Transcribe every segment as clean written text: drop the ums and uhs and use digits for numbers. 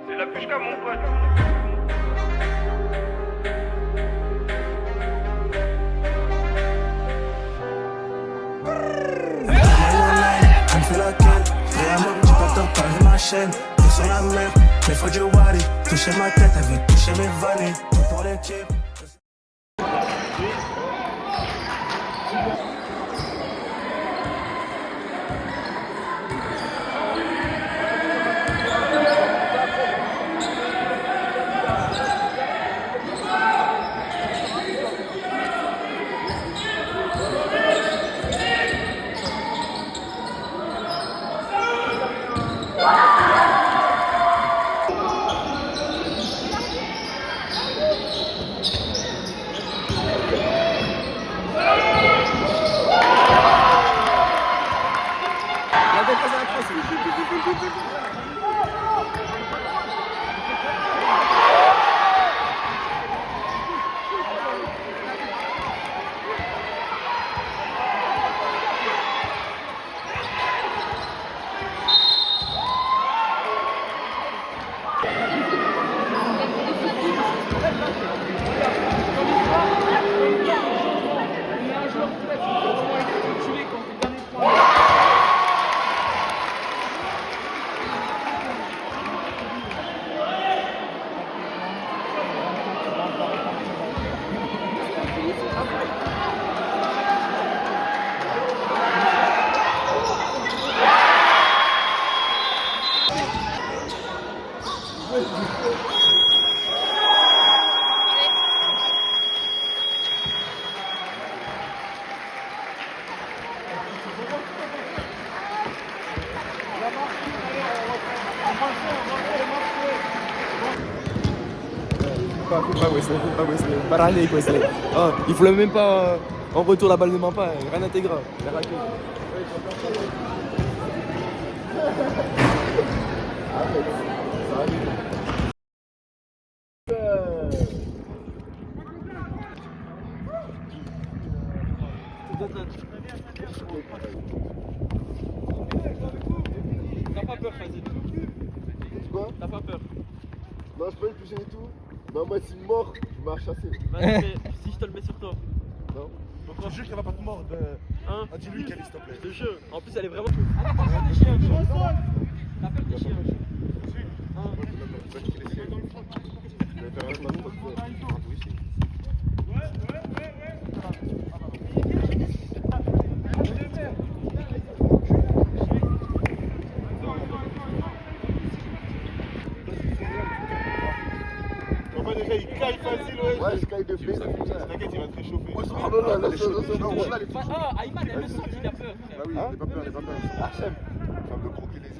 C'est la pushka, mon pote. Ma chaîne, tout sur la mer, mais faut du wari. Toucher ma tête, elle veut toucher mes vanilles. Tout pour les chips. Faut pas Wesley. Barané Wesley. Oh, il faut même pas en retour la balle ne ment pas, rien intégré. T'as pas peur, Fazil? Quoi? T'as pas peur? Non, je peux le toucher et tout. Non, moi, s'il mord, je m'arrache chasser. Vas-y, si je te le mets sur toi. Non. Donc, Je te jure qu'elle va pas te mordre. hein? Ah, dis-lui qu'elle est, s'il te plaît. Je te jure. En plus, elle est vraiment. Ah, t'as peur des chiens, toi? T'as peur des chiens? Hein? Il caille facile, ouais, je caille de fait. T'inquiète, il va te réchauffer. Oh non, là, Ah, Ayman, elle le sent qu'il a peur. Ah oui, il est pas peur, il est pas peur. Hachem, tu vas me croquer les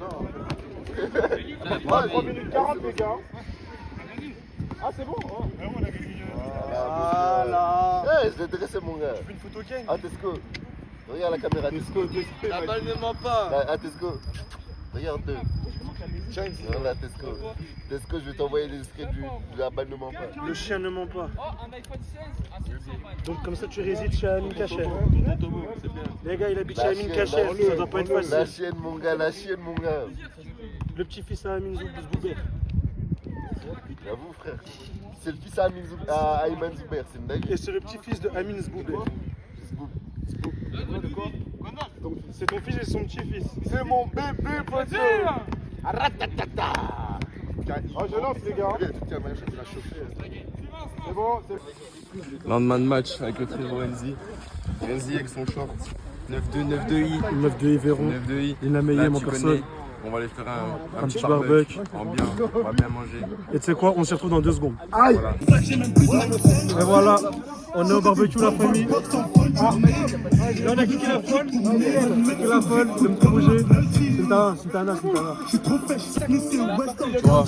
mains. 3 minutes 40, les gars. Ah, c'est bon? Voilà. Eh, je l'ai dressé, mon gars. Tu fais une photo, Ken? Ah, Tesco. Regarde la caméra, Tesco. La balle ne ment pas. Ah, Tesco. Regarde. Voilà, Tesco. Tesco, je vais t'envoyer les extraits de la balle ne ment pas. Le chien ne ment pas. Oh, un iPhone 16 à 720. Donc comme ça tu résides chez Amin Kacher. C'est bien. Les gars, il habite chez Amin Kacher, ça doit pas être La facile. chienne, mon gars, la chienne, mon gars. Le petit-fils à Amin Zouber. J'avoue, frère. C'est le fils à Ayman Zouber, c'est une dingue. Et c'est le petit-fils de Amin Zbouber. C'est ton fils et son petit-fils. C'est mon bébé, poteau. Ratatata. Oh, je lance, les gars. C'est bon, c'est Lendemain de match avec le frérot Renzi. Renzi avec son short. 9-2, 9-2i. 9-2 Véron. 9-2i. Il l'a meillé, Là, mon tu personne. connais. On va aller faire un petit barbecue. En bien, on va bien manger. Et tu sais quoi, on se retrouve dans 2 secondes. Aïe. Et voilà, on est au barbecue la famille. Ah, là on a kické la folle. Kické la folle, le petit bouger. Sintana. Tu vois,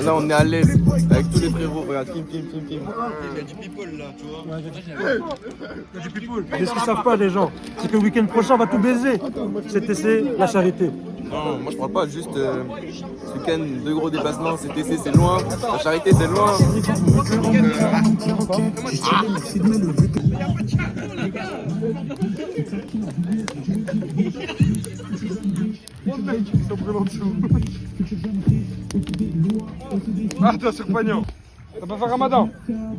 là on est à l'aise avec tous les frérots. Regarde, Kim. Il y a du people là, tu vois. Il y a du people. Mais ce qu'ils savent pas les gens, c'est que le week-end prochain on va tout baiser. CTC, la charité. Non, moi je parle pas, juste ce week-end, 2 gros dépassements, CTC c'est loin, la charité c'est loin. mec, ils sont brûlés en dessous. Ah, toi sur Pagnon. T'as pas fait Ramadan? Viens.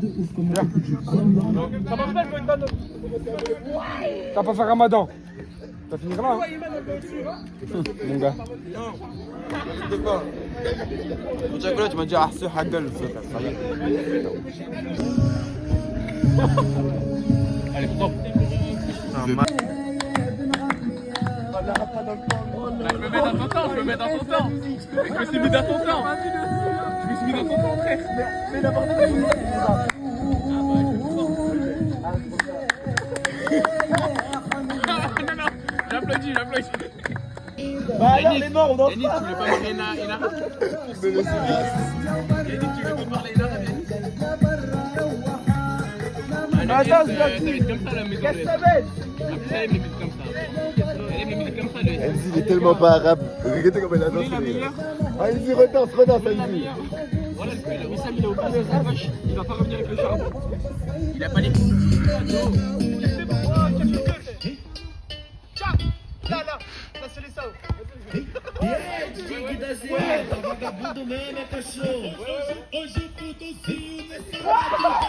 T'as pas fait Ramadan? T'as fini là hein? Mon gars. Tu m'as dit ah c'est Hagel. Allez, propre. Je me mets dans ton temps, je me mets dans ton temps. Je me suis mis dans ton temps. Je me suis mis dans ton temps, frère. Mais n'importe quoi. Non, non, j'applaudis. Bah alors les morts, on en Denis, tu voulais pas parler Ena? Denis, tu veux pas parler Ena? Attends, ça va être comme ça la maison. qu'est-ce que ça va être? Après, elle aime les musiques comme ça. Elle aime les musiques comme ça, lui. Enzi, il est tellement pas arabe. Regardez comme il a Lui, la meilleure. Ah, Enzi, redanse, La Enzi. meilleure. Voilà, Wissam, il est au bout de sa vache. Il va pas revenir avec le charbon. Il a pas les. Vagabundo mesmo é cachorro. Hoje o Puduzinho nessa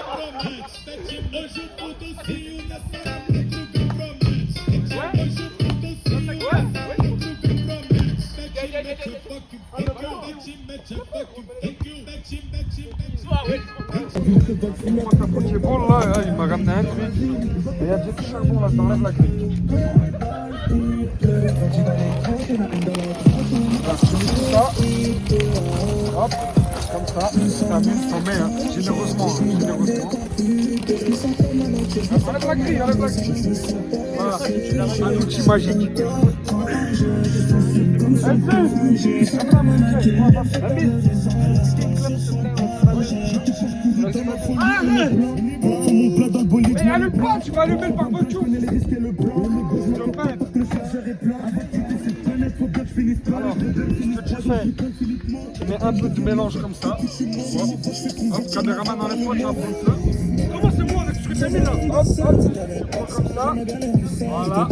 promete. Hoje o Puduzinho nessa promete. Hoje o Puduzinho nessa C'est bon là, il m'a ramené un truc. Il y a du charbon là, t'enlèves la grille. Ça, hop, comme ça, t'as vu, t'en mets, hein, généreusement, généreusement. Enlève la grille, enlève la grille. Voilà, un outil magique. Et allume pas, tu vas allumer le barbecue. Alors, ce que tu fais, tu mets un peu de mélange comme ça. Hop, caméraman, enlève-toi, tu vas prendre ça. Comment c'est moi avec ce que tu as mis là? Hop, hop, tu prends comme ça. Voilà.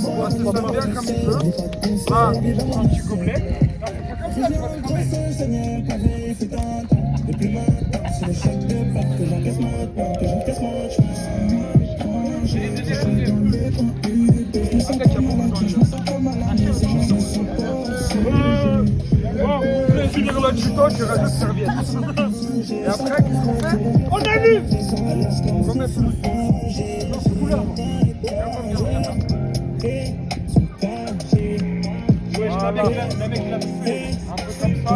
On va se faire bien comme il veut. Là, un petit gobelet. Là, c'est pas comme ça, tu vas te cramer. Bon, pour finir le tuto, tu rajoutes serviette. Et après, qu'est-ce qu'on fait? On allume! On remet tout. Non, c'est couleur. Voilà. Un peu comme ça.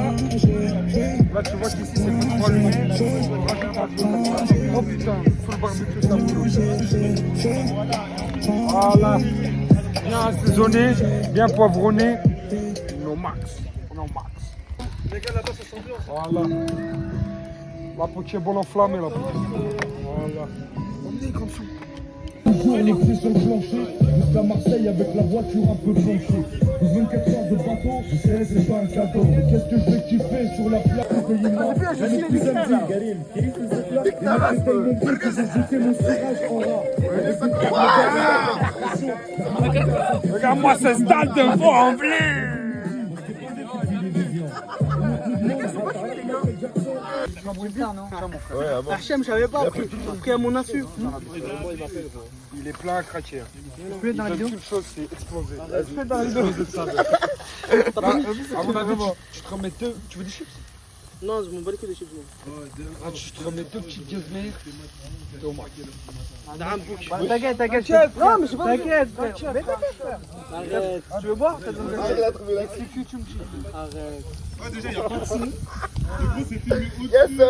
Là, tu vois qu'ici, c'est pour 3 lunettes. Oh putain, faut le barbecue, ça brûle. Voilà. Bien assaisonné, bien poivronné. No max. No max. Les gars, là-bas, ça sent bien. Voilà. La Pokémon enflammée, là. Voilà. On est comme ça. Elle est prise sur le plancher, jusqu'à Marseille avec la voiture un peu penchée. 24 heures de bateau, c'est pas un cadeau. Qu'est-ce que je vais kiffer sur la plage? J'en ai plus d'amis, Karim. Il m'a fait tellement bien que j'ai jeté mon serrage en rat. Regarde-moi ce stade de fond en blé. Hachem, je savais pas, pris à mon insu. Il est plein à craquer. Il donne une chose, c'est exploser. À mon avis, tu te remets deux. Tu veux des chips? Non, je m'en bats les couilles des chips. Ah, tu te remets deux petites gazmères. T'es au max. T'inquiète. Non, mais c'est pas t'inquiète. Arrête. Tu veux boire? Il a trouvé la clé. Arrête. Yes sir.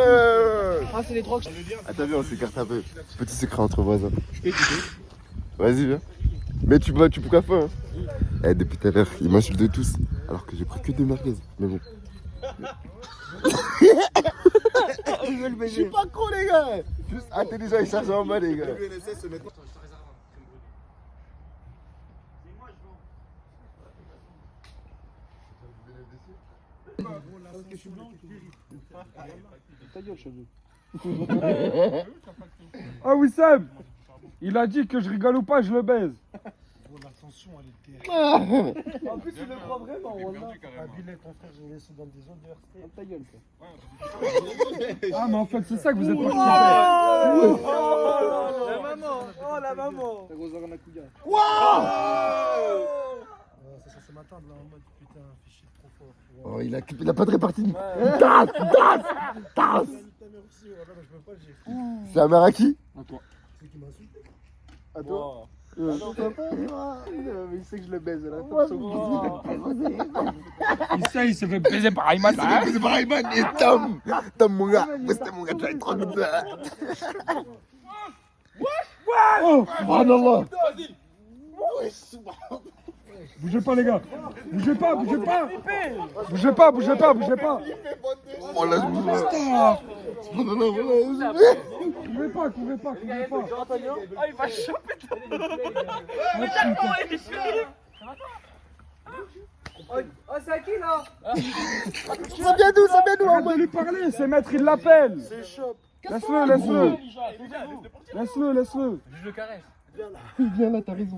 Ah, c'est les drogues. Ah t'as vu, on s'écarte un peu. Petit secret entre voisins. Vas-y, viens. Mais tu peux café, hein. Eh, depuis tout à l'heure, ils m'insultent tous. Alors que j'ai pris que 2 merguez. Mais bon. Je suis pas con, les gars. Juste intelligent et chargé en bas, les gars. Ah Wissam, il a dit que je rigole ou pas, je le baise. la tension, elle était. En plus, il le croit vraiment, wallah. Billet, ton frère, j'ai laissé dans des odeurs. Ta gueule, quoi. Ah, mais en fait, c'est ça que vous êtes parti La maman. Oh, la maman. Ça m'attendre là en mode putain, fichier trop fort. Oh, il a pas de répartie. Tas. C'est un mère à qui? C'est qui m'a insulté. À toi. Mais il sait que je le baise là. Il se fait baiser par Ayman. C'est pareil, man. Et Tom, mon gars. C'était mon gars, tu vas être trop good. Oh, Subhanallah. bougez pas, les gars. Bougez pas. Oh, là, je bouge pas. Subhanallah, voilà. Courez pas. Ah, il va choper ton. Oh, c'est à qui là? Ça vient d'où, Arrête de lui parler, c'est maître, il l'appelle. C'est chaud. Laisse-le. Je le caresse. Viens là, t'as raison.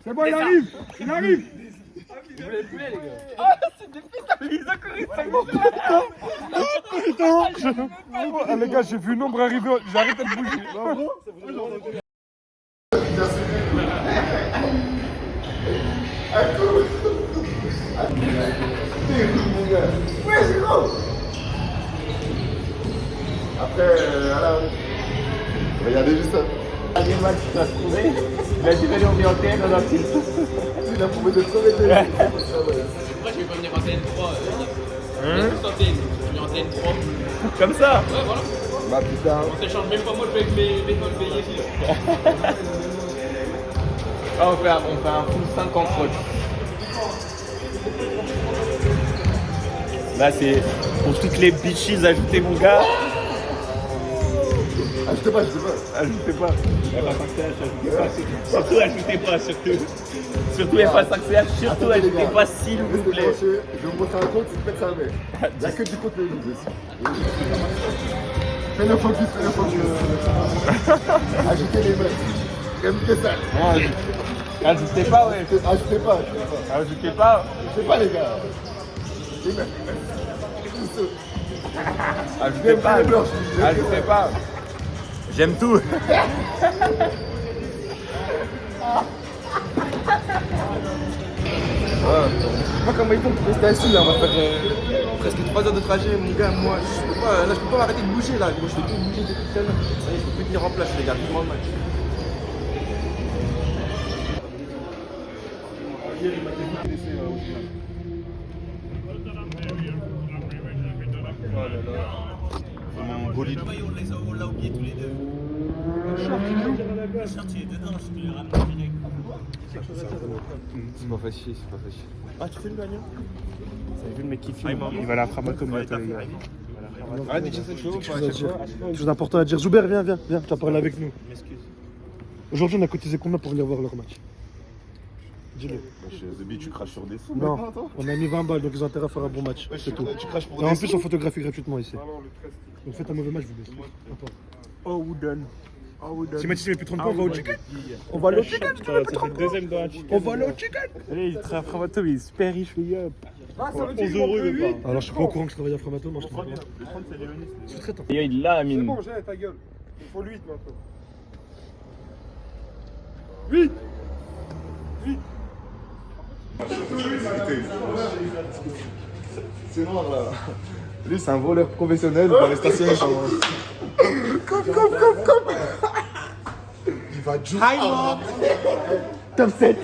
C'est bon, il arrive. Vous voulez le poulet, les gars? Ah, c'est des fils ils ont couru 5 minutes. Ah, les gars, j'ai vu une ombre arriver, j'ai arrêté de bouger. Ouais, c'est gros. Après, voilà. Regardez juste ça. Il a dit d'aller en antenne, on a pris. Il a prouvé de crever de Pourquoi je vais pas venir en antenne 3 antenne. Je viens en antenne 3. Comme ça. Ouais, voilà. Bah putain. On s'échange même pas, moi je vais avec mes potes payés ici. Ah, on fait un full 50 potes. Là, c'est pour toutes les bitches, ajoutez mon gars. Ajoutez pas. Ajoutez pas. Surtout ajoutez pas, surtout. Surtout F5CH, surtout ajoutez pas s'il vous plaît. Je vais vous montrer un compte, tu te pètes sa mère. Il n'y a que du contenu aussi. Fais le focus. Ajoutez les meufs. Comme que ça. Ajoutez pas, ouais. Ajoutez pas. Ajoutez pas. Je sais pas les gars. Les meufs. Ajoutez pas. Ajoutez pas. J'aime tout. Je sais pas comment ils font pour rester assis là, on va faire presque 3 heures de trajet mon gars, moi je peux pas m'arrêter de bouger là, moi je fais tout bouger depuis tout à l'heure, ça y est je peux plus tenir en place les gars, vivement le match. Mon bolide. On l'a oublié tous les deux. Le short il est dedans, je peux le ramener direct. C'est pas facile. Ah tu fais le gagnant? Vous avez vu le mec qui filme? Il va la Framato bientôt, les gars. Ah déjà c'est chaud, Quelque chose d'important à dire. Zoubert, viens, tu as parlé avec nous. Aujourd'hui, on a cotisé combien pour venir voir leur match? Dis-le. tu craches sur des fous. Non, on a mis 20 balles, donc ils ont intérêt à faire un bon match. C'est tout. Tu craches pour Et en plus, on photographie gratuitement ici. Donc faites un mauvais match, vous baissez. Oh, Wooden. Si Mathis met plus 30 points, on va au chicken. On va aller au chicken si tu veux plus 30 points. On va aller au chicken. Allez, il travaille à Framato, mais il est super riche, les gars. Alors je suis pas au courant que je travaille à Framato, moi je travaille pas. C'est très temps. Les gars, il l'a, Amine. j'ai ta gueule. Il faut 8 maintenant. C'est noir là. Lui c'est un voleur professionnel, il va rester stationner sur moi. Comme. Il va jouer. Top 7.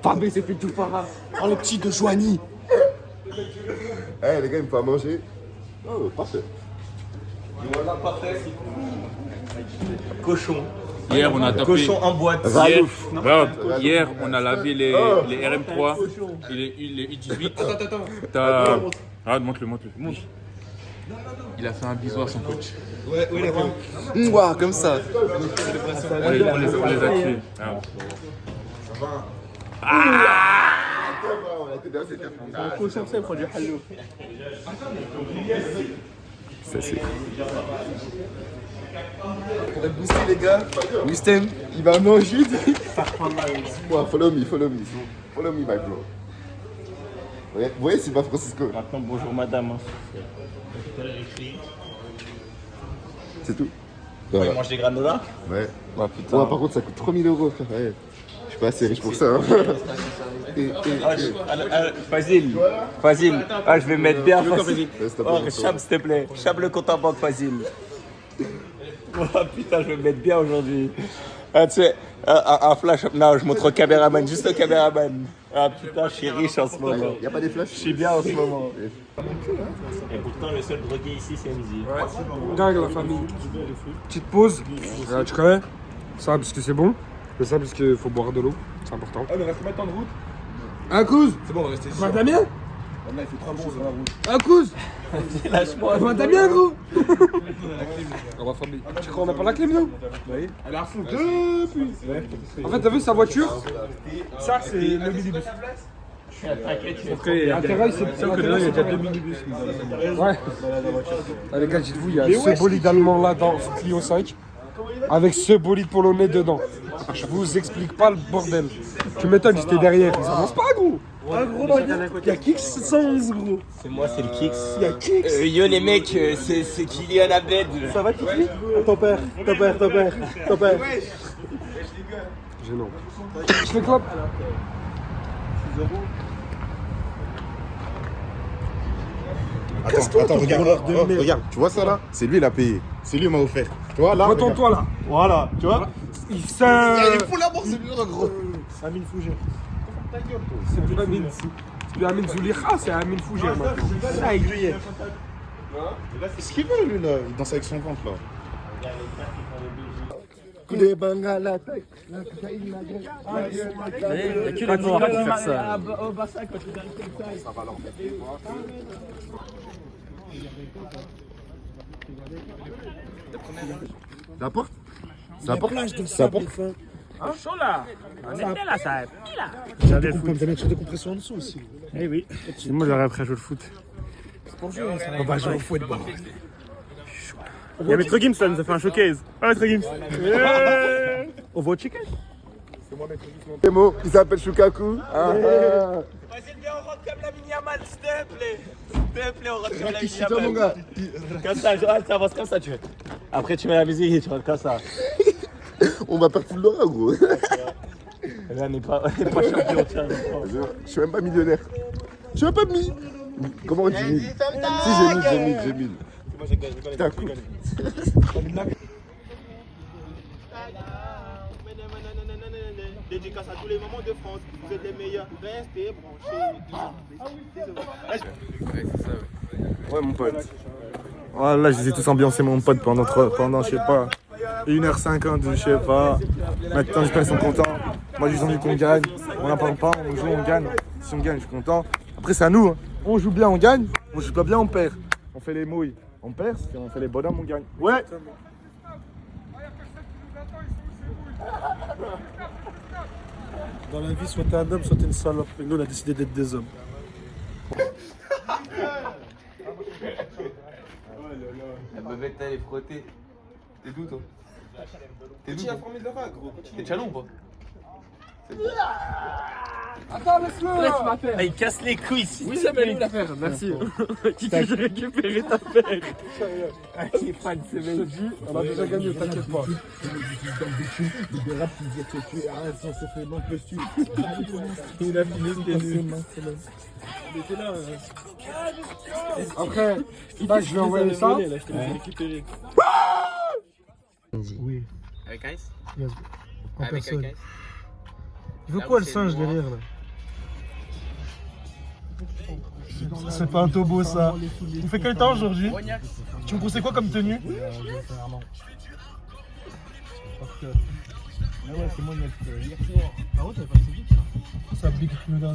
Fabé, c'est plus tout para. Oh le petit de Joanie. Eh les gars, il me faut à manger. Oh, parfait. Voilà, parfait. Cochon. Hier, on a tapé. Cochon en boîte. Hier, on a lavé les RM3 et les I18. Attends. Ah, montre-le. Il a fait un bisou à son coach. Mouah, comme ça. On les a tués. On a été dans cette Faut chercher pour du halo. Ça c'est. Pour être boosté les gars, Wistem, il va manger. Ouais, follow me, follow me. Follow me, my bro. Vous voyez, c'est pas Francisco. Maintenant, bonjour madame. C'est tout. Ouais, il mange des granolas. Ouais. Ouais, putain. Ouais, par contre, ça coûte 3000 €, frère. Ouais. Je suis pas assez riche pour ça. Hein. Facile. Facile. Ah, je vais mettre bien facile. Ouais, c'est Oh, pas Chab, s'il te plaît. Chab le compte en banque facile. Oh putain, je vais me mettre bien aujourd'hui. Ah, tu sais, un flash. Non, je montre au caméraman, juste au caméraman. Ah putain, je suis riche en ce moment. Y'a pas des flashs? Je suis bien en ce moment. Et pourtant, le seul drogué ici, c'est Mzi. Dingue la famille. Petite pause. Tu connais ça parce que c'est bon. Et ça parce qu'il faut boire de l'eau. C'est important. Ah, il reste combien de temps de route? Un couze. C'est bon, on va rester ici. Bah, Damien. Là, il fait 3 bons sur la route. Un couze. Lâche-moi. Bah, Damien, gros. On va famille. Tu crois qu'on a pas la clim, nous? Oui. Elle est à fond depuis. En fait, t'as vu sa voiture? Ça, c'est le minibus. Après, Interrail, c'est sûr que dedans, il y a déjà 2 minibus. Ouais. Ah, les gars, dites-vous, il y a ce bolide allemand là dans ce Clio 5 avec ce bolide polonais dedans. Je vous explique pas le bordel. Tu m'étonnes, j'étais derrière. Ça avance pas, gros. Ah, gros, il y a Kix 111, gros. C'est moi, c'est le Kix. Il y a Kix. Yo les mecs, c'est Kylian Abed. Ça va, Kiki? Ton père. Gênant. Je fais clap. Attends, regarde, tu vois ça là? C'est lui, il a payé. C'est lui qui m'a offert. Tu vois là? Retourne-toi là. Voilà, tu vois? Il fait un... Il faut la mort, c'est lui, gros. Amine Fougère. C'est plus Amine. C'est plus Amine Zoulikha, c'est Amine Fougère maintenant. Ça, il grillait. Ce qu'il veut, lui là. Il danse avec son ventre là. Les bangas, la tête. Il y a que les noirs pour faire ça. Ça apporte? Ça apporte? Ça apporte? Chaud là. On était là, ça. J'avais le mettre de compression en dessous aussi. Eh oui. Moi, j'aurais après jouer le foot. On va jouer au football. Il y a Maître Gims là, il nous a fait un showcase. Ah, Maître Gims. On va au chicken. Temo, il s'appelle Shukaku. Vas-y, viens, on rentre comme la mini-amal, s'il te plaît. S'il te plaît, on rentre comme la Kishito, mon mini-amal. gars. Comme ça, tu avances comme ça, tu fais. Après, tu mets la musique et tu rentres comme ça. On va perdre tout le Laura, gros. Là, on n'est pas champion, tiens. Je suis même pas millionnaire. Je suis même pas mis. Comment on dit 1000? Si, j'ai 1000. Moi, j'ai gagné. T'as un coup. Dédicace à tous les mamans de France, vous êtes les meilleurs, restez branchés. Ouais, mon pote. Voilà, je les ai tous ambiancés, mon pote, pendant je sais pas, 1h50, je sais pas. Maintenant, j'espère qu'ils sont contents. Moi, j'ai envie qu'on gagne. On n'en parle pas, on joue, on gagne. Si on gagne, je suis content. Après, c'est à nous. Hein. On joue bien, on gagne. On joue pas bien, on perd. On fait les mouilles, on perd. Si on fait les bonhommes, on gagne. Ouais. Dans la vie, soit t'es un homme, soit t'es une salope. Et nous, on a décidé d'être des hommes. La bavette, elle est frottée. T'es d'où, toi? T'es d'où? T'es de Chalon ou pas? Attends, laisse-le. Ah, il casse les couilles ici. Oui, ça m'a l'affaire, merci. Qui que j'ai récupéré ta paire. Ah, il est fan, c'est Je te dis, on a déjà gagné, t'inquiète pas. Il a fini, c'était nul. Après, là, je vais envoyer ça. Là, je t'ai récupéré. Oui. Avec Ice? En Avec personne. Ice? Il veut quoi le singe derrière là? C'est pas un tobo ça. Il fait quel temps aujourd'hui? Tu me conseilles quoi comme tenue? Ça big là.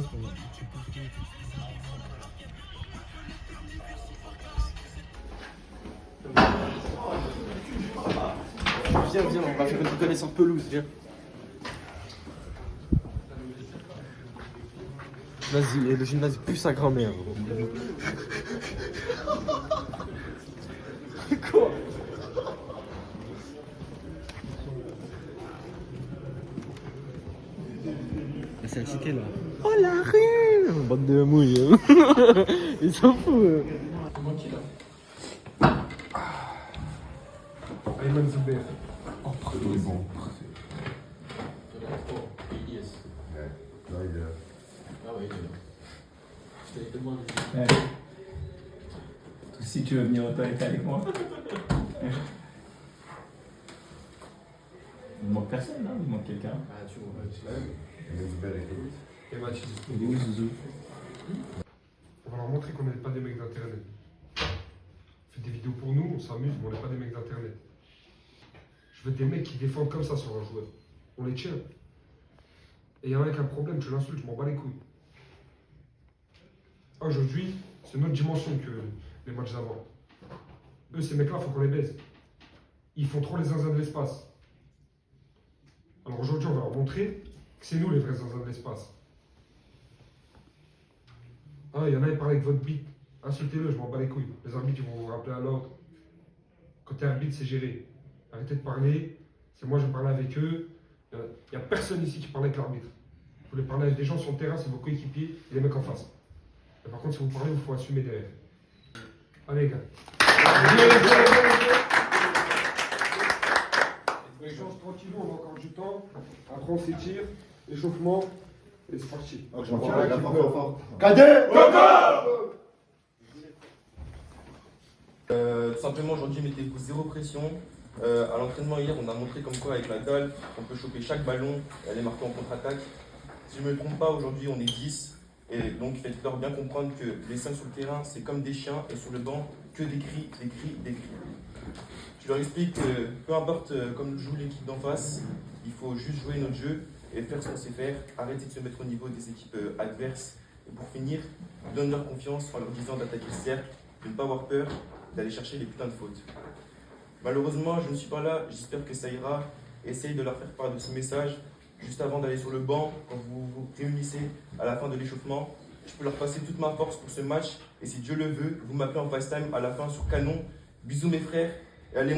Viens, on va faire une reconnaissance pelouse, viens. Vas-y, le gymnase pue sa grand-mère. C'est excité là. Oh la reine. Bande de mouilles. Ils s'en foutent. Ayman Zuber. Si tu veux venir au toilette avec moi. Il manque personne, là. Il manque quelqu'un. Et Mathis. Il est où, Zouzou? On va leur montrer qu'on n'est pas des mecs d'internet. On fait des vidéos pour nous, on s'amuse, mais on n'est pas des mecs d'internet. Je veux des mecs qui défendent comme ça sur leurs joueurs. On les tient. Et il y en a qui a un problème, tu l'insultes, je m'en bats les couilles. Aujourd'hui, c'est une autre dimension que les matchs d'avant. Eux, ces mecs-là, il faut qu'on les baise. Ils font trop les zinzins de l'espace. Alors aujourd'hui, on va leur montrer que c'est nous les vrais zinzins de l'espace. Ah, il y en a, ils parlent avec votre bite. Insultez-le, je m'en bats les couilles. Les arbitres, ils vont vous rappeler à l'ordre. Quand t'es arbitre, c'est géré. Arrêtez de parler. C'est moi, je parle avec eux. Il n'y a personne ici qui parle avec l'arbitre. Vous voulez parler avec des gens sur le terrain, c'est vos coéquipiers et les mecs en face. Et par contre, si vous parlez, il faut assumer derrière. Allez, les gars. Échange tranquillement, on a encore du temps. Après, on s'étire. Échauffement. Et c'est parti. Cadet! Tout simplement, aujourd'hui, mettez-vous zéro pression. À l'entraînement hier, on a montré comme quoi avec la dalle, on peut choper chaque ballon et aller marquer en contre-attaque. Si je ne me trompe pas, aujourd'hui, on est 10. Et donc, faites-leur bien comprendre que les 5 sur le terrain, c'est comme des chiens et sur le banc, que des cris, des cris, des cris. Je leur explique que peu importe comme joue l'équipe d'en face, il faut juste jouer notre jeu et faire ce qu'on sait faire, arrêter de se mettre au niveau des équipes adverses. Et pour finir, donne leur confiance en leur disant d'attaquer le cercle, de ne pas avoir peur, d'aller chercher les putains de fautes. Malheureusement, je ne suis pas là, j'espère que ça ira. Essaye de leur faire part de ce message juste avant d'aller sur le banc, quand vous vous réunissez à la fin de l'échauffement. Je peux leur passer toute ma force pour ce match et si Dieu le veut, vous m'appelez en FaceTime à la fin sur Canon. Bisous mes frères et allez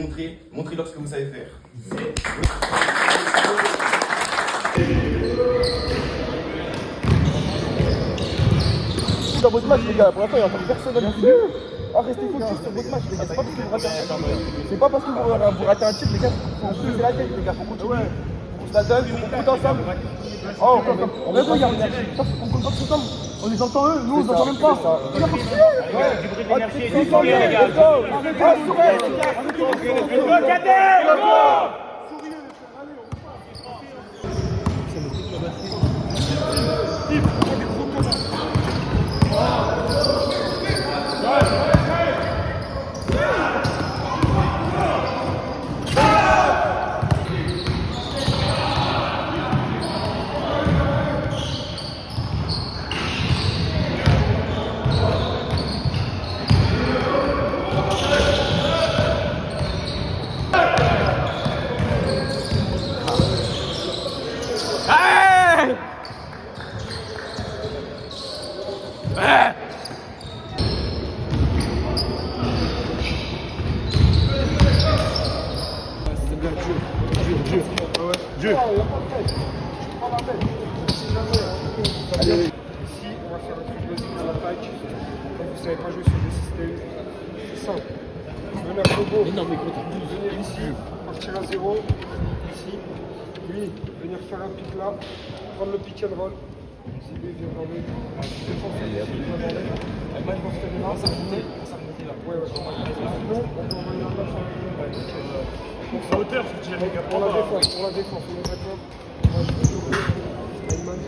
montrez-leur ce que vous savez faire. Dans votre match, les gars, pour l'instant, il n'y a encore personne à l'issue. Ah, restez focus sur votre match, les gars. C'est pas parce que vous ratez un tir. C'est pas parce que vous ratez un tir, les gars. Faut se poser la tête, les gars. Faut continuer. On se la donne, on compte ensemble. Oh, on regarde. On compte ensemble. On les entend eux, nous on les entend même pas. On a pas crié. Dieu. Allez. Ici, on va faire un truc basique à l'attaque. Quand vous ne savez pas jouer sur des systèmes, c'est simple. Venir robot. Venir ici, partir à 0. Ici. Lui, venir faire un pic là. Prendre le pick and roll. Si lui vient dans le défense, moi je pense que là, ça remonte là. Ouais, sinon, on peut envoyer un match à hauteur, je dirais, les gars. Pour la défense, on est d'accord. Moi, je vais jouer Ayman.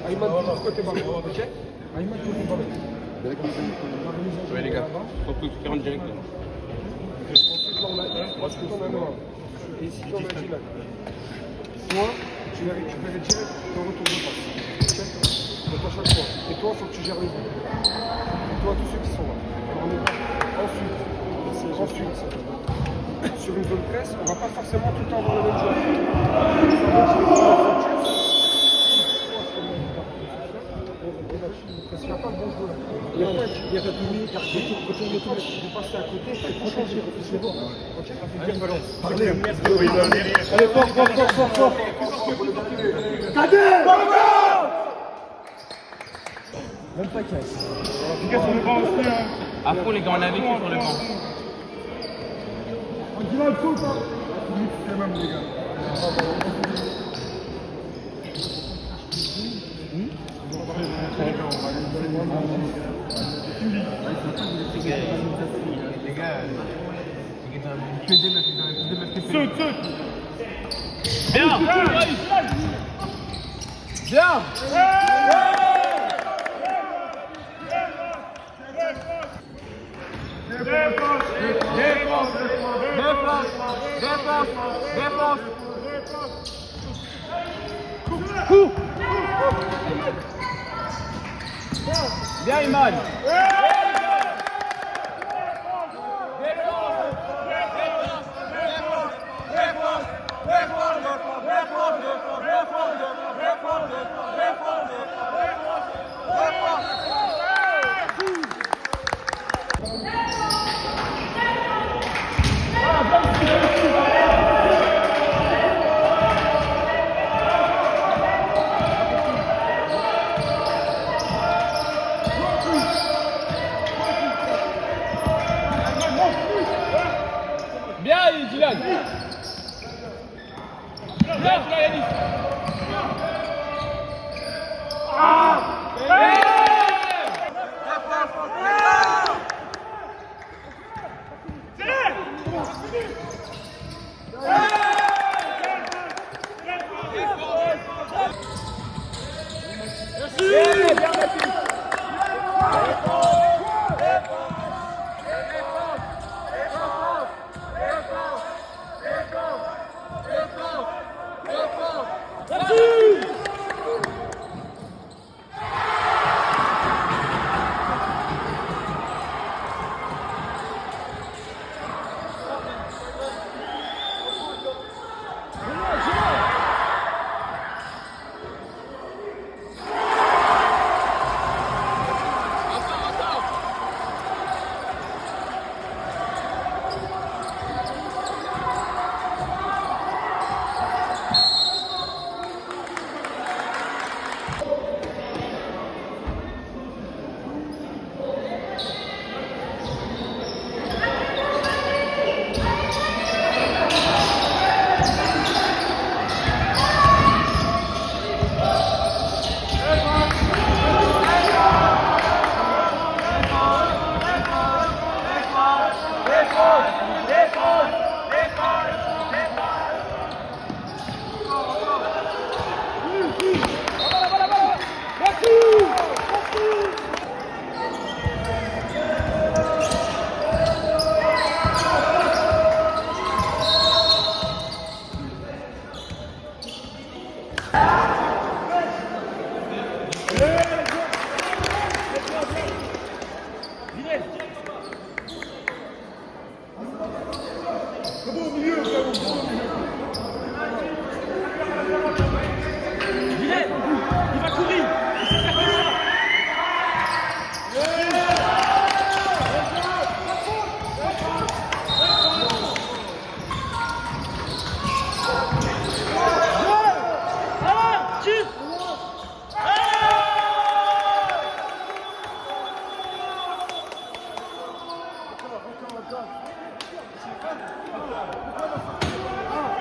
Ayman, de l'autre côté ballon, ok? Ayman, côté ballon. Ouais, les gars, faut tout faire en direct. Ensuite, là, on a un. Et ici, on a dit là. Toi, tu vas récupérer direct dans le retour de passe. Ok? Donc à chaque fois. Et toi, il faut que tu gères les buts. Et toi, tous ceux qui sont là. Alors, on est là. Ensuite, sur une zone presse, on ne va pas forcément tout le temps avoir le même joueur. Parce qu'il n'y a pas de Il y a pas de limite, quand on est tout de passer à côté, franchement, j'ai réfléchi bon. Ok, parlez. Allez, fort. Cadet! Même pas 15. À fond, les gars, on a vécu sur le banc. On dit là le foot, hein. C'est même, les gars. Bien, Iman. Bien, Dylan. Bien, Yanis.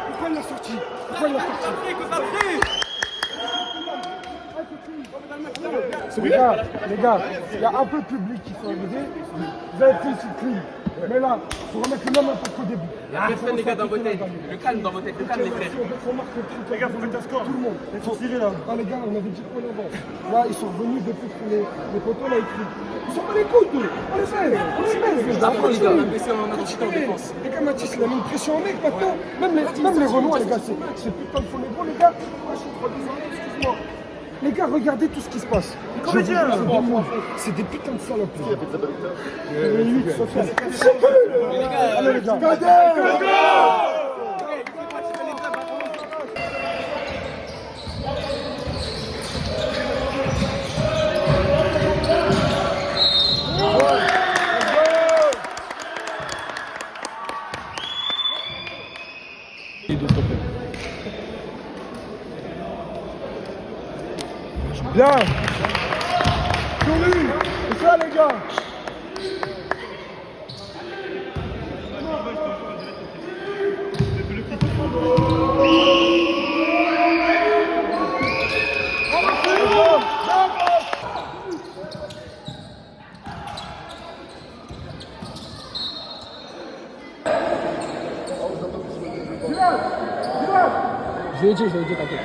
Pourquoi il l'a sorti? Pourquoi il l'a sorti? Les gars, il y a un peu de public qui sont arrivés. Vous avez pris une petite clean. Mais là, il faut remettre le même impact qu'au début. Restez les gars dans vos têtes. Le calme dans vos têtes. Le calme, les frères. Les gars, faut mettre un score. Tout le monde. Il faut tirer là. Ah, les gars, on avait 10 points d'avance. Là, ils sont revenus depuis que les poteaux l'ont écrit. Ils sont pas les coudes, nous. On les baise. On les baise, les gars. Après, les gars, on a baissé en intensité en défense. Les gars, Mathis, il a mis une pression en mec maintenant. Même les Renois, les gars, c'est putain de faux négro, les gars. Moi, je suis trop désolé, excuse-moi. Les gars, regardez tout ce qui se passe. C'est des putains de salopes. Allez, les gars. Bien. Sur lui. C'est ça, les gars. Je l'ai dit, t'inquiète.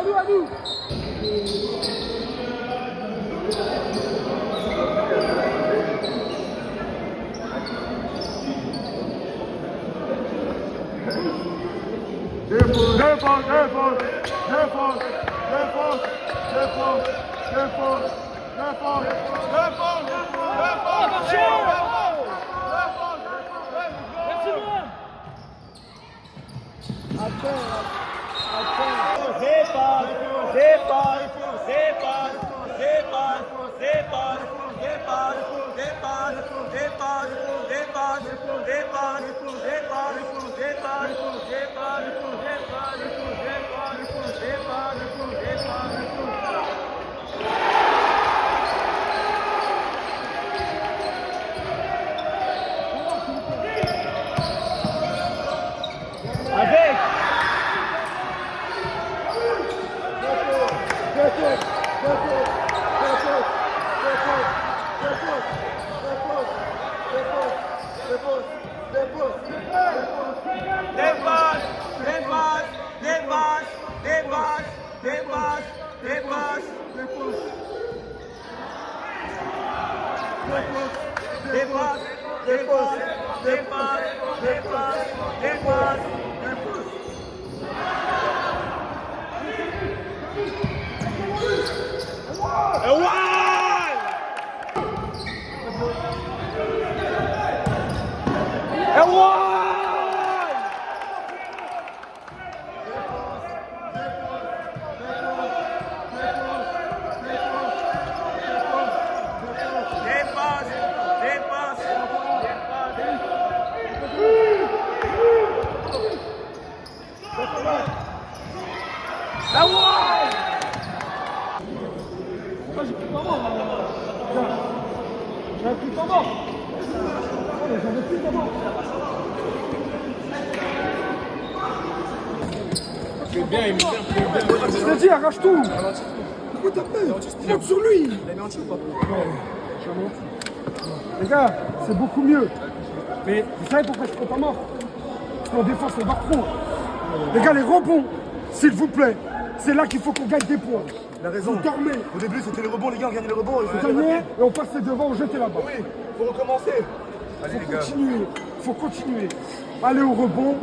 À nous. Je t'ai dit, arrache tout. Pourquoi t'as peur? Monte sur lui. Les gars, c'est beaucoup mieux. Mais vous savez pourquoi je prends pas mort? Parce qu'en défense, on va trop. Les gars, les rebonds, s'il vous plaît, c'est là qu'il faut qu'on gagne des points. Il a raison. Vous dormez. Au début, c'était les rebonds, les gars, on gagnait les rebonds. Vous gagnez et on passe les devants, on jette là-bas. Oui, faut recommencer. Allez, les gars. Faut continuer. Allez au rebond,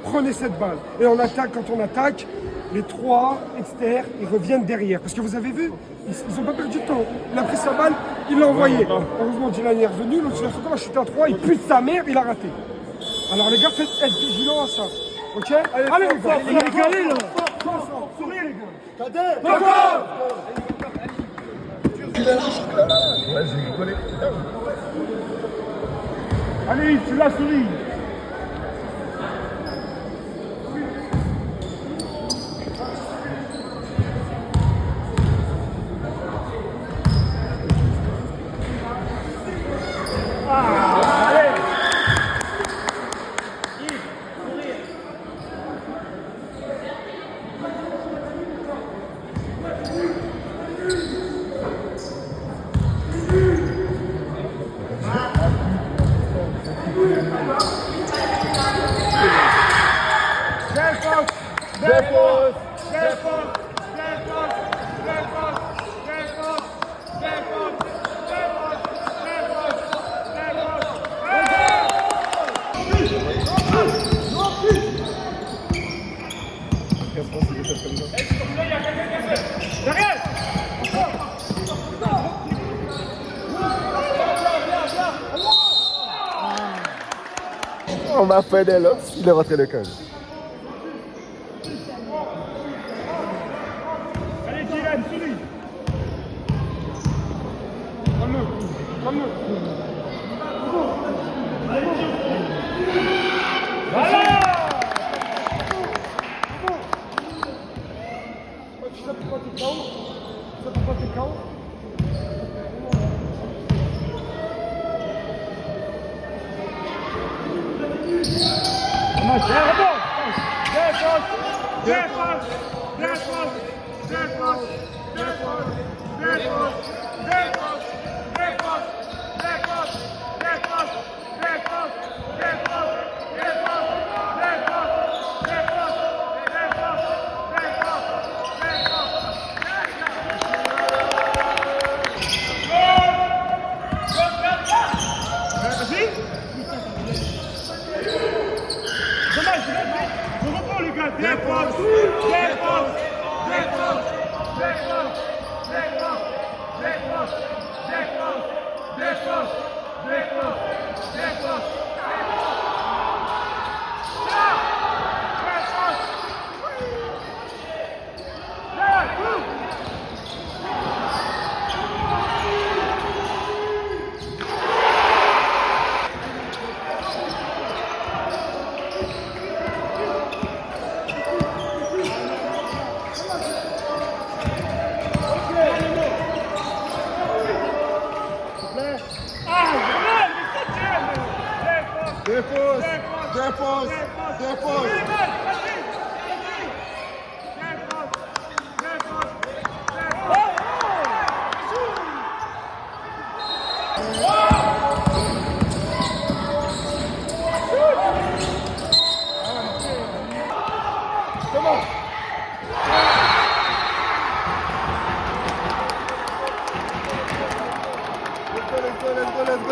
prenez cette balle. Et on attaque quand on attaque. Les trois externes, ils reviennent derrière. Parce que vous avez vu, ils ont pas perdu de temps. Il a pris sa balle, il l'a envoyé. Heureusement, Dylan est revenu. L'autre, il a fait comme un chute à 3, il pue de sa mère, il a raté. Alors les gars, faites être vigilants à ça. Ok? Allez, les gars, il est calé là. Souriez les gars. Cadet, allez, tu l'as souris. On m'a fait des locks, il est rentré le cage. Allez, Dylan, souris. Comme nous.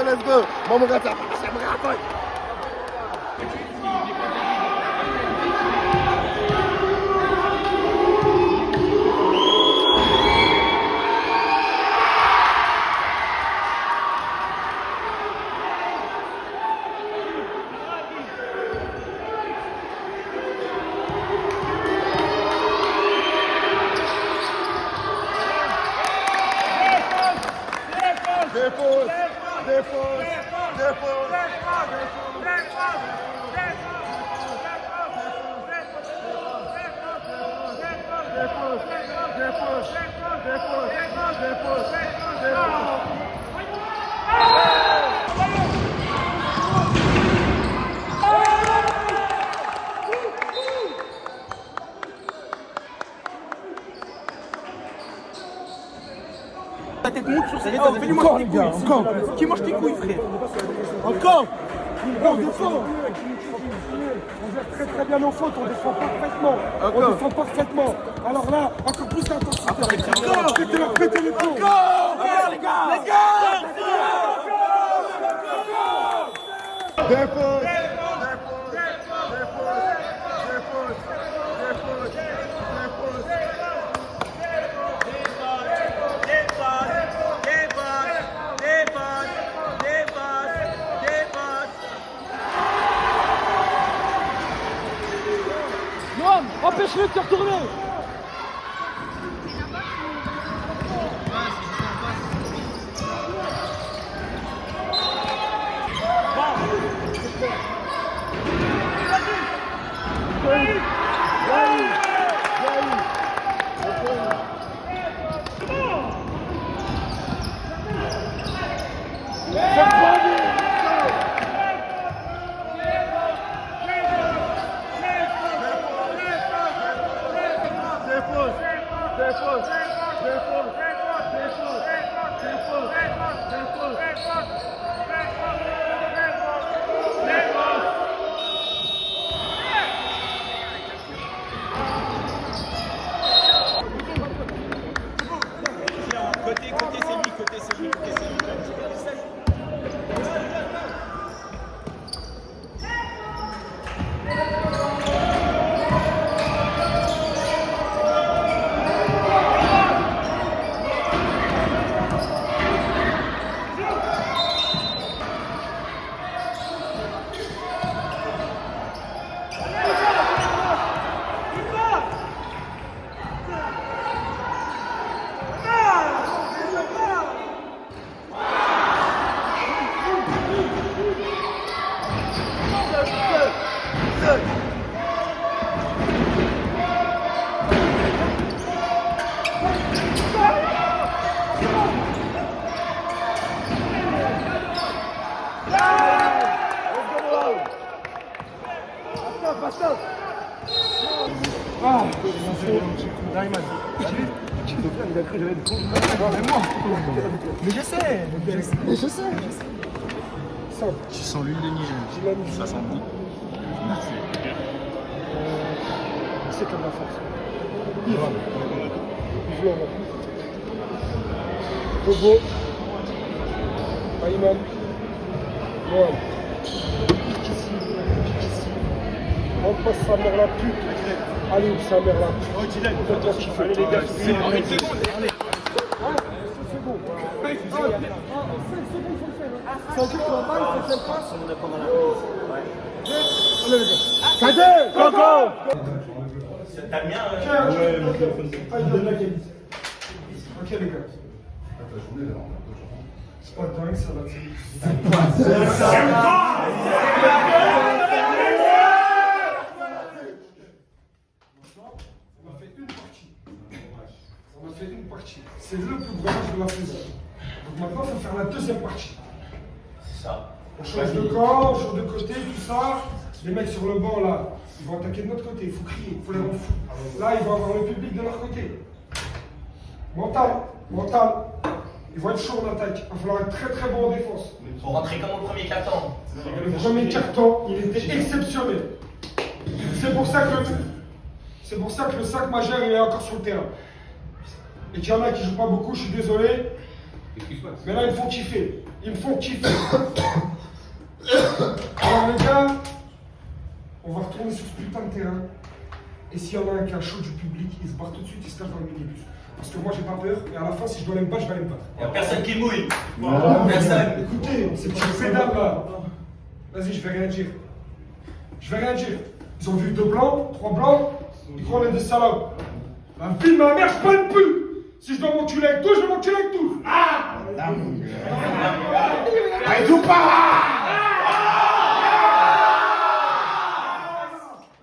Let's go. Vamos, gata. Siamo gata. Ta tête monte sur cette fais-lui-moi tes couilles, encore. Qui mange tes couilles, frère? Encore. On défend. On gère très très bien nos fautes, on défend parfaitement. On défend parfaitement. Alors là, encore plus d'intensité. Encore. Pétez les plombs. Encore, les gars. Let's go. Défense. Empêche-le de se retourner. Ah, Naïman. Il a cru que j'allais être con. Mais je sais. Simple. Tu sens l'huile de Nigel. Ça sent bon. Merci. C'est comme la force. Yves Laurent. Bobo. Naïman. Mohamed. Pique ici. On passe sa mère la pute. Allez, où sa mère là? Faites-moi kiffer. Allez, les gars, c'est bon. Allez. 5 secondes. 5 secondes, il faut le faire. Ça veut dire qu'on va pas, il faut que je le fasse. Allez, les gars. Cadet! Coco! T'as le mien Ok, les gars. C'est pas dingue, ça va. On a fait une partie. C'est le plus gros match de la saison. Donc maintenant, il faut faire la deuxième partie. C'est ça. On change de camp, on change de côté, tout ça. Les mecs sur le banc, là, ils vont attaquer de notre côté. Il faut crier, il faut les rendre fous. Là, ils vont avoir le public de leur côté. Mental. Ils vont être chauds en attaque. Il va falloir être très très bon en défense. Ils sont rentrés comme au premier carton. Le premier carton, il était exceptionnel. C'est pour ça que le 5 majeur il est encore sur le terrain. Et qu'il y en a qui jouent pas beaucoup, je suis désolé. Mais là, ils me font kiffer. Alors les gars, on va retourner sur ce putain de terrain. Et s'il y en a un qui a chaud du public, il se barre tout de suite, il se cache dans le minibus. Parce que moi, j'ai pas peur. Et à la fin, si je dois aller me battre, je vais aller me battre. Y'a personne qui mouille. Personne. Écoutez, ces petits pédales là. Vas-y, je vais rien dire. Ils ont vu 2 blancs, 3 blancs. Ils croient qu'on est des salauds. La vie de ma mère, je prends plus. Si je dois m'enculer avec tous, je vais m'enculer avec tous. Ah! Allez, tout pas!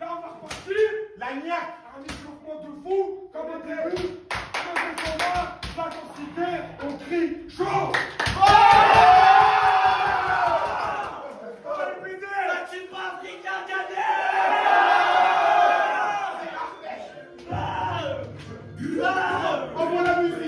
Là, on va repartir. La niaque. Un échauffement de fou, comme un début. Comme un combat, l'intensité, on crie chaud. Envoie la musique.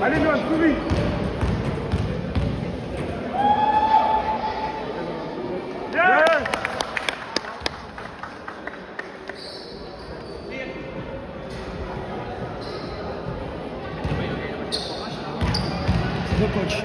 Allez, Noël, souris. le coach.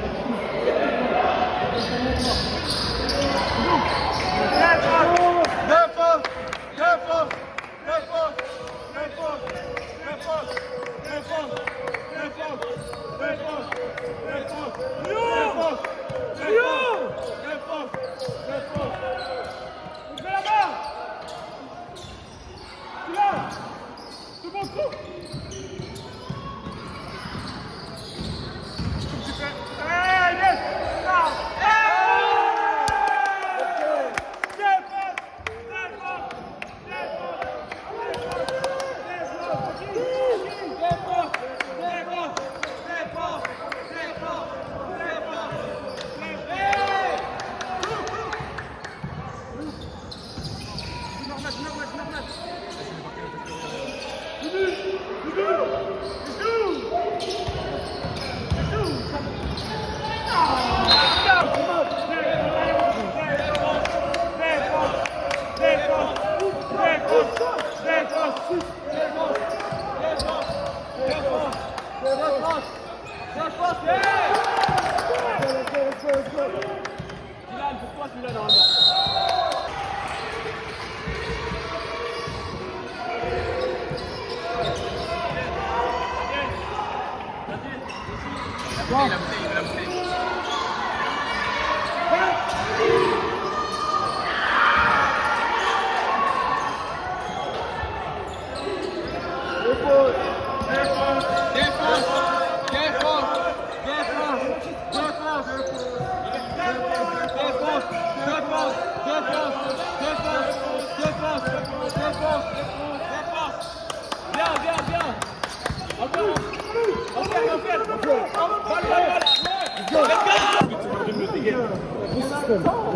Les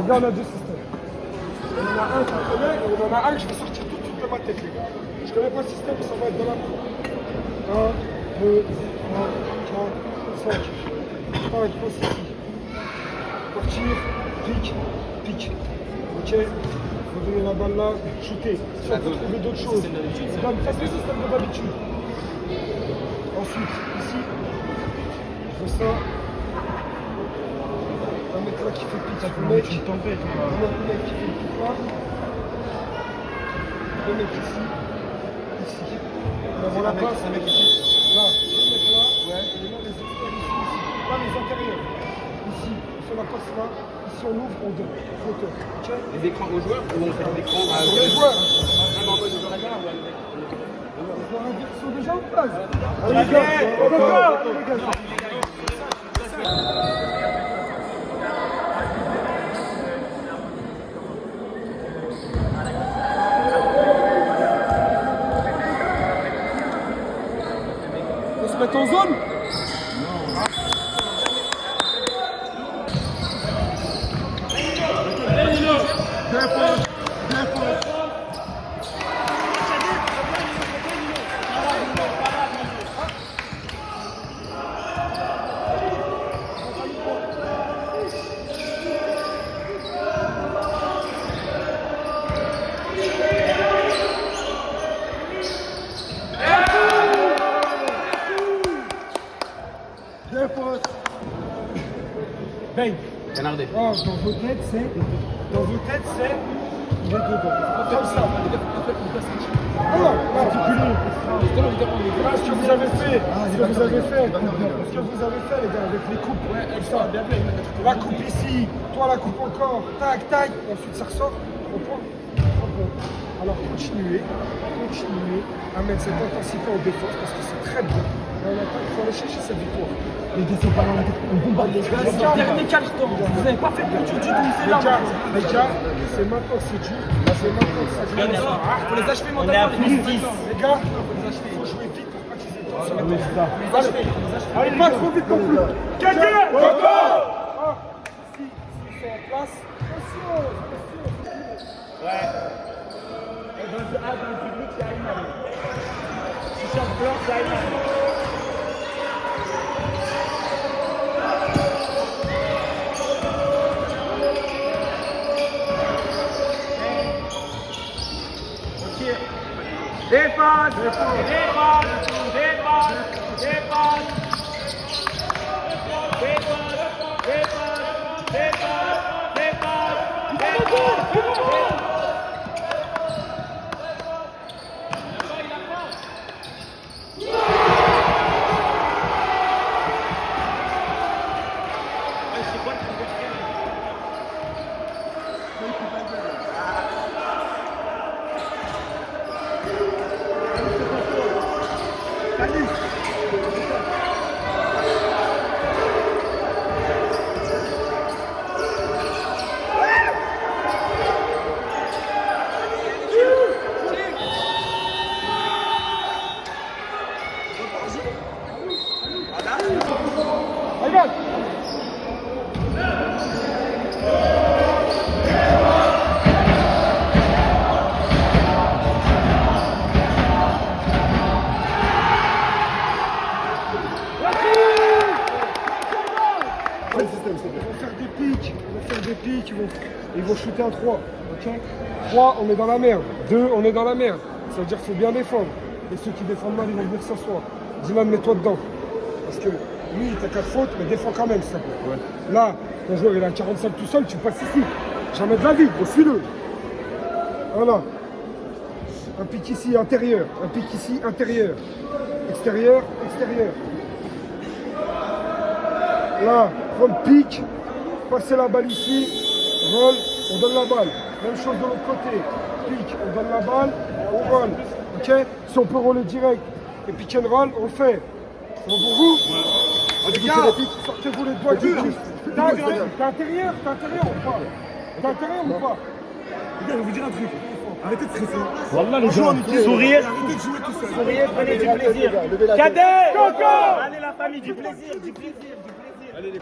gars, on a deux systèmes. Il y en a un que je connais et il y en a un que je vais sortir tout de suite de ma tête, les gars. Je connais pas le système, mais ça va être dans la cour. 1, 2, 3, 4, 5. Pas une pause ici. Partir, pique, pique. Ok. Vous donnez la balle là, shooter. Si on peut trouver d'autres choses, on donne pas le système de d'habitude. Ensuite, ici, je fais ça. Un mec là qui fait pique, un mec qui fait le pique là. Le mec ici, ici. Là, on la passe, un mec ici. Là, le mec là, ouais. Et là, les extérieurs ici, pas les intérieurs. Ici, on fait la passe là. Ici, on ouvre, on donne. Flotteur. Ok. Les écrans aux joueurs ou on fait des écrans à Les joueurs. Ils sont déjà en place. Les gars, faut se mettre en zone. Bang. Canardé. Oh, dans vos têtes, c'est. Il est dedans. Comme ça. Ah non, particulier. Ah, ce que vous avez fait, les gars, avec les coupes. Ça. La coupe ici, toi la coupe encore. Tac, tac. Ensuite, ça ressort. Au point. Alors, continuez à mettre cette intensité en défense parce que c'est très bien. Et en attaque, il faut aller chercher cette victoire. Les gars, c'est pas dans la tête. On bombarde les gars. C'est le dernier carton. Vous n'avez pas fait de du tout. C'est là. Les gars, c'est maintenant que c'est dur. C'est maintenant que ça devient. Il faut les achever mentalement. On est à plus 10. Les gars, il faut jouer vite pour pas qu'ils aient tort sur la tête. Allez, pas trop vite non plus. Quelqu'un encore. Si ils sont en place. Attention. Ouais. Dans le public, c'est Ayman. Si ça bloque, c'est Ayman. Défense, défense, défense, défense, défense. Regarde. On va faire des pics, ils vont shooter en 3, ok. 3, on est dans la merde. 2, on est dans la merde. Ça veut dire qu'il faut bien défendre. Et ceux qui défendent mal, ils vont venir s'asseoir. Dylan, mets-toi dedans. Parce que lui, il t'a 4 fautes, mais défends quand même, s'il te plaît. Ouais. Là, ton joueur, il a 45 tout seul, tu passes ici. Jamais de la vie, gros, suis-le. Voilà. Un pic ici, intérieur. Un pic ici, intérieur. Extérieur, extérieur. Là, prends le pic, passez la balle ici, roll, on donne la balle. Même chose de l'autre côté. Pic, on donne la balle, on roll. Ok? Si on peut roller direct et pick and roll, on le fait. C'est bon pour vous? Les gars, sortez-vous les doigts du cul. T'es intérieur ou pas? T'es intérieur ou pas? Les gars, je vais vous dire un truc. Arrêtez de stresser. Wallah, les gars. Souriez. Arrêtez de jouer tout seul. Souriez, prenez du plaisir. Cadet! Coco! Allez, la famille, du plaisir, du plaisir, du plaisir. Allez, les...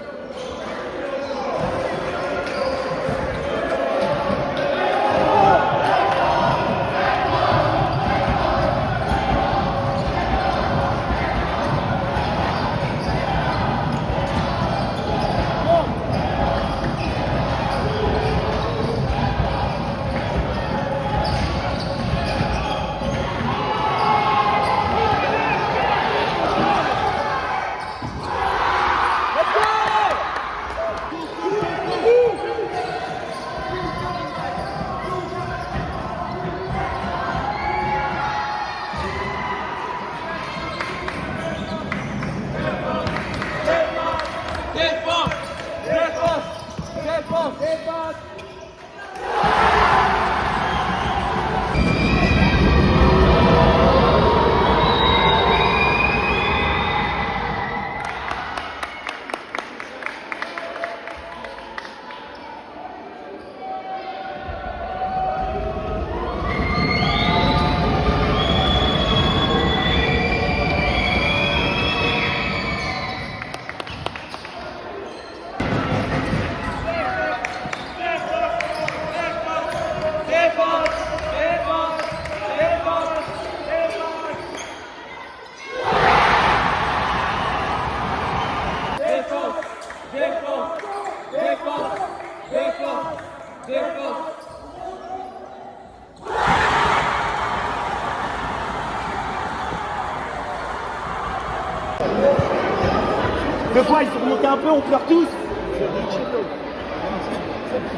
Le poids, ils sont remontés un peu, on pleure tous. C'est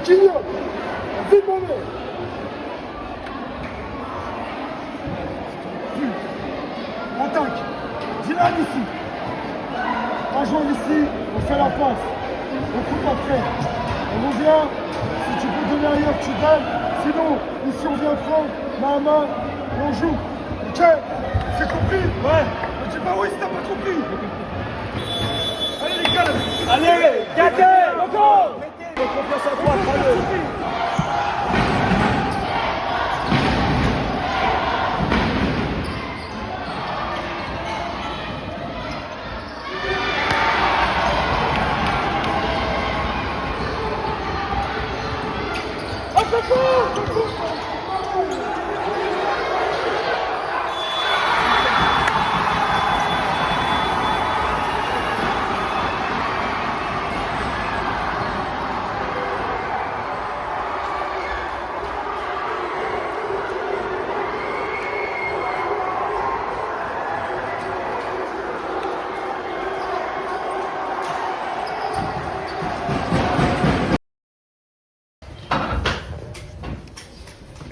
Gignon. Vite mon nom. Attaque. Dylan ici. Un joueur ici, on fait la passe. On coupe après. On revient. Si tu peux donner ailleurs, tu donnes. Sinon, ici on vient prendre main à main et on joue. Ok? C'est compris? Ouais. On dit bah oui si t'as pas compris. Allez les gars. Allez, Cadet, encore. Mettez confiance en toi, prends-le.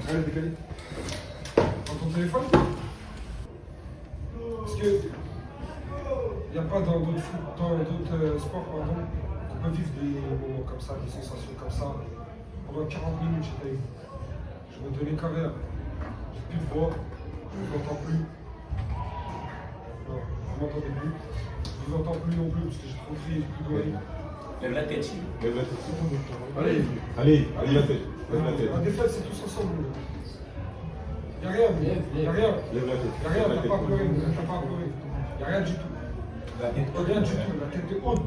Allez, décalé. Dans ton téléphone? Parce que il n'y a pas dans d'autres sports, pardon, qu'on peut vivre des moments comme ça, des sensations comme ça. Pendant 40 minutes, j'étais. Je me donnais carrière. J'ai plus de voix, je ne vous entends plus. Non, vous m'entendez plus. Je ne vous entends plus non plus parce que j'ai trop crié, j'ai plus d'oreilles. Lève la tête. Lève la tête. Allez, allez la tête. Lève la tête. La défaite, c'est tous ensemble. Il n'y a rien, il n'y a rien. Lève la tête. Il n'y a rien, t'as pas à pleurer, t'as pas à pleurer. n'y a rien du tout. Rien du tout, la tête est haute.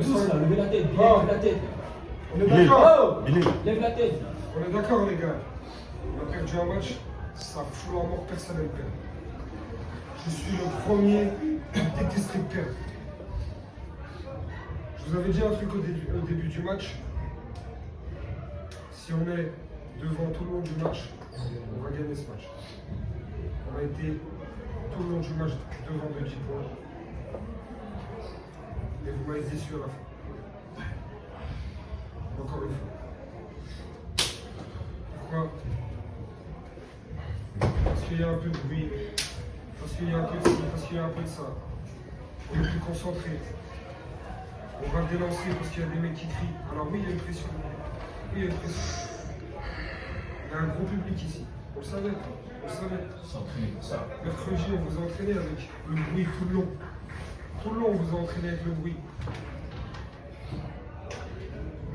Tous là, levez la tête, bien, levez la tête. On est d'accord. Lève la tête. On est d'accord, les gars. On a perdu un match, ça fout la mort, personne ne perd. Je suis le premier à détester perdre. Je vous avais dit un truc au début du match. Si on est devant tout le long du match, on va gagner ce match. On a été tout le long du match devant de 10 points. Et vous m'avez déçu à la fin. Encore une fois. Pourquoi? Parce qu'il y a un peu de bruit, parce qu'il y a un peu de ci, parce qu'il y a un peu de ça. On est plus concentré. On va dénoncer parce qu'il y a des mecs qui crient. Alors oui, il y a une pression. Oui, il y a une pression. Il y a un gros public ici. On le savait. On le savait. Mercredi, on vous a entraîné avec le bruit tout le long. Tout le long, on vous a entraîné avec le bruit.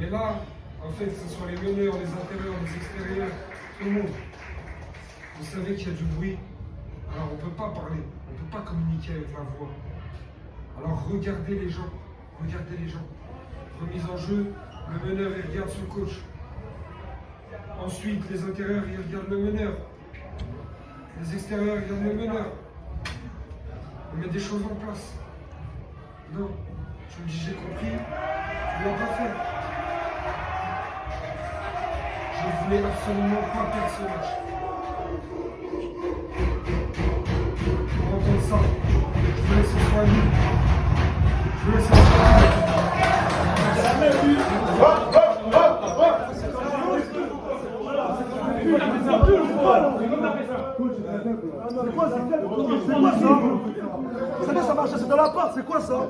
Mais là, en fait, que ce soit les meneurs, les intérieurs, les extérieurs, tout le monde. Vous savez qu'il y a du bruit. Alors on ne peut pas parler. On ne peut pas communiquer avec la voix. Alors regardez les gens. Regardez les gens. Remise en jeu, le meneur il regarde son coach. Ensuite, les intérieurs ils regardent le meneur. Les extérieurs ils regardent le meneur. On met des choses en place. Non, je me dis j'ai compris, je ne l'ai pas fait. Je voulais absolument pas perdre ce match. Pour entendre ça, je voulais que ce soit lui. Je voulais que ce soit lui. Ça marche, c'est dans la part, c'est quoi ça?